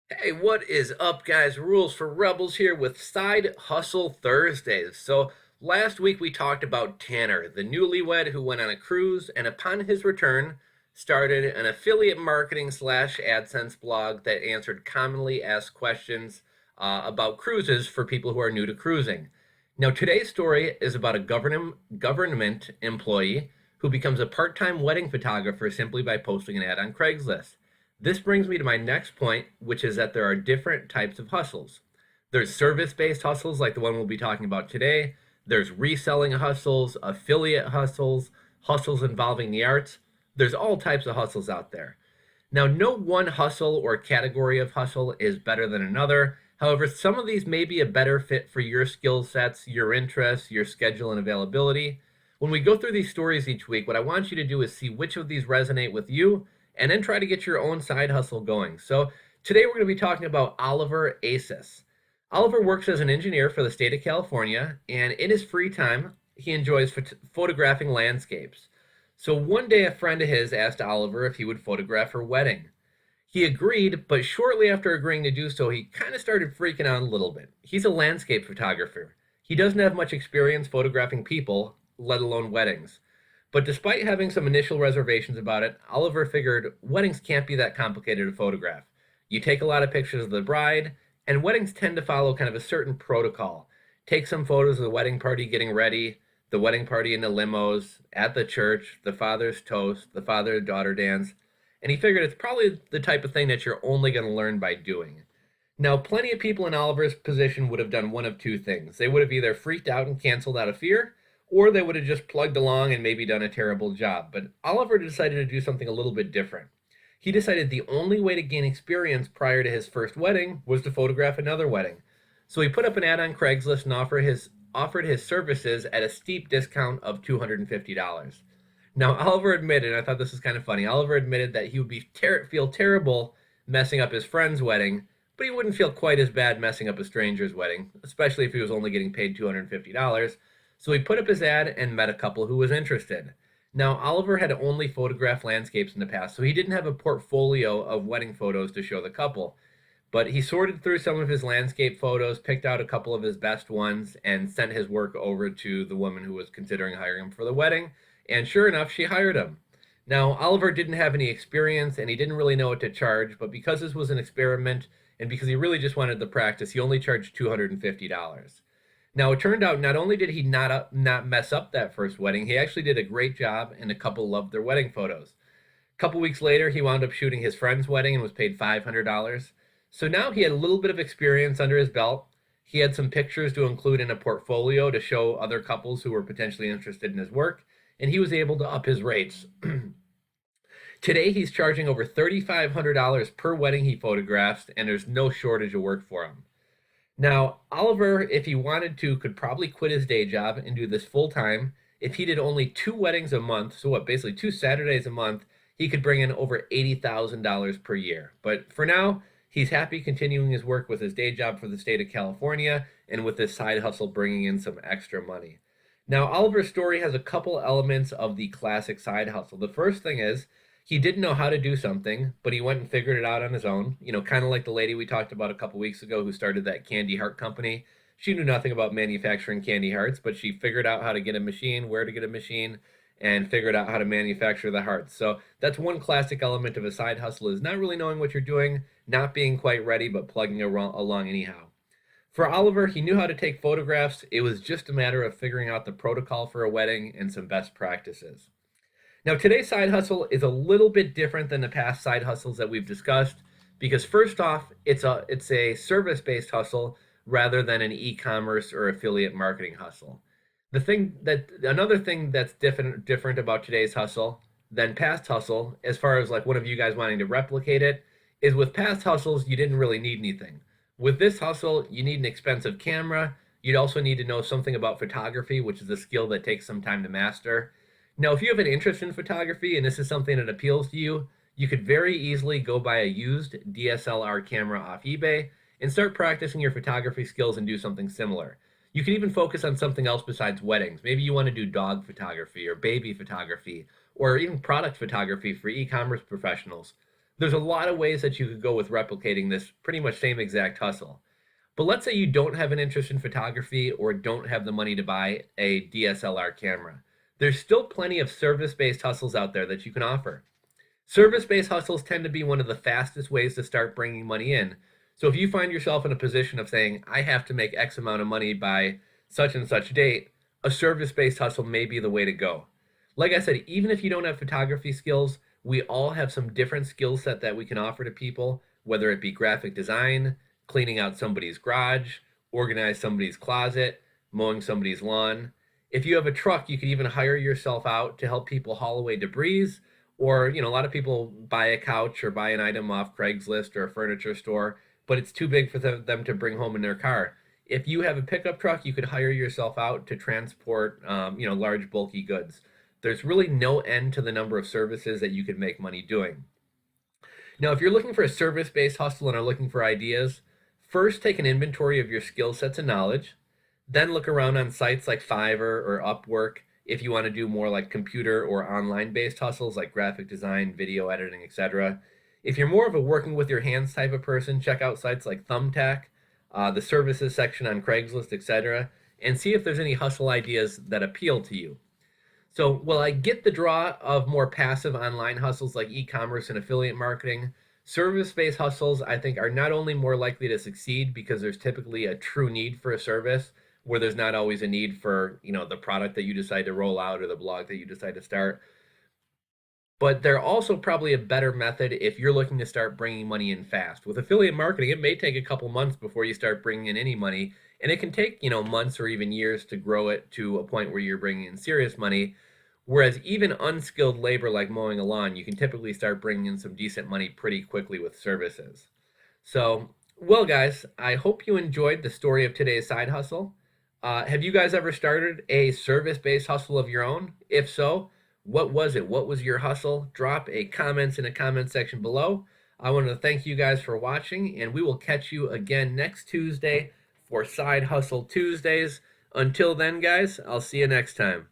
Hey, what is up, guys? Rules for Rebels here with Side Hustle Thursdays. So, last week we talked about Tanner, the newlywed who went on a cruise and upon his return started an affiliate marketing slash AdSense blog that answered commonly asked questions about cruises for people who are new to cruising. Now, today's story is about a government employee who becomes a part time wedding photographer simply by posting an ad on Craigslist. This brings me to my next point, which is that there are different types of hustles. There's service based hustles, like the one we'll be talking about today. There's reselling hustles, affiliate hustles, hustles involving the arts. There's all types of hustles out there. Now, no one hustle or category of hustle is better than another. However, some of these may be a better fit for your skill sets, your interests, your schedule, and availability. When we go through these stories each week, what I want you to do is see which of these resonate with you and then try to get your own side hustle going. So today we're going to be talking about Oliver Asis. Oliver works as an engineer for the state of California, and in his free time, he enjoys photographing landscapes. So one day, a friend of his asked Oliver if he would photograph her wedding. He agreed, but shortly after agreeing to do so, he kind of started freaking out a little bit. He's a landscape photographer. He doesn't have much experience photographing people, let alone weddings. But despite having some initial reservations about it, Oliver figured weddings can't be that complicated to photograph. You take a lot of pictures of the bride, and weddings tend to follow kind of a certain protocol. Take some photos of the wedding party getting ready, the wedding party in the limos, at the church, the father's toast, the father-daughter dance, and he figured it's probably the type of thing that you're only going to learn by doing. Now, plenty of people in Oliver's position would have done one of two things. They would have either freaked out and canceled out of fear, or they would have just plugged along and maybe done a terrible job. But Oliver decided to do something a little bit different. He decided the only way to gain experience prior to his first wedding was to photograph another wedding. So he put up an ad on Craigslist and offered his services at a steep discount of $250. Now, Oliver admitted, and I thought this was kind of funny, Oliver admitted that he would feel terrible messing up his friend's wedding, but he wouldn't feel quite as bad messing up a stranger's wedding, especially if he was only getting paid $250. So he put up his ad and met a couple who was interested. Now, Oliver had only photographed landscapes in the past, so he didn't have a portfolio of wedding photos to show the couple. But he sorted through some of his landscape photos, picked out a couple of his best ones, and sent his work over to the woman who was considering hiring him for the wedding. And sure enough, she hired him. Now, Oliver didn't have any experience and he didn't really know what to charge, but because this was an experiment and because he really just wanted the practice, he only charged $250. Now, it turned out not only did he not mess up that first wedding, he actually did a great job, and the couple loved their wedding photos. A couple weeks later, he wound up shooting his friend's wedding and was paid $500. So now he had a little bit of experience under his belt. He had some pictures to include in a portfolio to show other couples who were potentially interested in his work, and he was able to up his rates. Today, he's charging over $3,500 per wedding he photographs, and there's no shortage of work for him. Now, Oliver, if he wanted to, could probably quit his day job and do this full time. If he did only two weddings a month, so what, basically two Saturdays a month, he could bring in over $80,000 per year. But for now, he's happy continuing his work with his day job for the state of California and with this side hustle bringing in some extra money. Now, Oliver's story has a couple elements of the classic side hustle. The first thing is he didn't know how to do something, but he went and figured it out on his own. You know, kind of like the lady we talked about a couple weeks ago who started that candy heart company. She knew nothing about manufacturing candy hearts, but she figured out how to get a machine, where to get a machine, and figured out how to manufacture the hearts. So that's one classic element of a side hustle is not really knowing what you're doing, not being quite ready, but plugging along anyhow. For Oliver, he knew how to take photographs. It was just a matter of figuring out the protocol for a wedding and some best practices. Now, today's side hustle is a little bit different than the past side hustles that we've discussed because first off, it's a service-based hustle rather than an e-commerce or affiliate marketing hustle. Another thing that's different about today's hustle than past hustle, as far as like one of you guys wanting to replicate it, is with past hustles, you didn't really need anything. With this hustle, you need an expensive camera. You'd also need to know something about photography, which is a skill that takes some time to master. Now, if you have an interest in photography and this is something that appeals to you, you could very easily go buy a used DSLR camera off eBay and start practicing your photography skills and do something similar. You can even focus on something else besides weddings. Maybe you want to do dog photography or baby photography or even product photography for e-commerce professionals. There's a lot of ways that you could go with replicating this pretty much same exact hustle. But let's say you don't have an interest in photography or don't have the money to buy a DSLR camera. There's still plenty of service-based hustles out there that you can offer. Service-based hustles tend to be one of the fastest ways to start bringing money in. So if you find yourself in a position of saying, I have to make X amount of money by such and such date, a service-based hustle may be the way to go. Like I said, even if you don't have photography skills, we all have some different skill set that we can offer to people, whether it be graphic design, cleaning out somebody's garage, organize somebody's closet, mowing somebody's lawn. If you have a truck, you could even hire yourself out to help people haul away debris, or, a lot of people buy a couch or buy an item off Craigslist or a furniture store, but it's too big for them to bring home in their car. If you have a pickup truck, you could hire yourself out to transport, large bulky goods. There's really no end to the number of services that you could make money doing. Now, if you're looking for a service-based hustle and are looking for ideas, first take an inventory of your skill sets and knowledge, then look around on sites like Fiverr or Upwork if you want to do more like computer or online-based hustles like graphic design, video editing, etc. If you're more of a working with your hands type of person, check out sites like Thumbtack, the services section on Craigslist, etc., and see if there's any hustle ideas that appeal to you. So while I get the draw of more passive online hustles like e-commerce and affiliate marketing, service-based hustles I think are not only more likely to succeed because there's typically a true need for a service where there's not always a need for, the product that you decide to roll out or the blog that you decide to start, but they're also probably a better method if you're looking to start bringing money in fast. With affiliate marketing, it may take a couple months before you start bringing in any money, and it can take, months or even years to grow it to a point where you're bringing in serious money. Whereas even unskilled labor like mowing a lawn, you can typically start bringing in some decent money pretty quickly with services. So, well, guys, I hope you enjoyed the story of today's side hustle. Have you guys ever started a service-based hustle of your own? If so, what was it? What was your hustle? Drop a comment in the comment section below. I want to thank you guys for watching, and we will catch you again next Tuesday for Side Hustle Tuesdays. Until then, guys, I'll see you next time.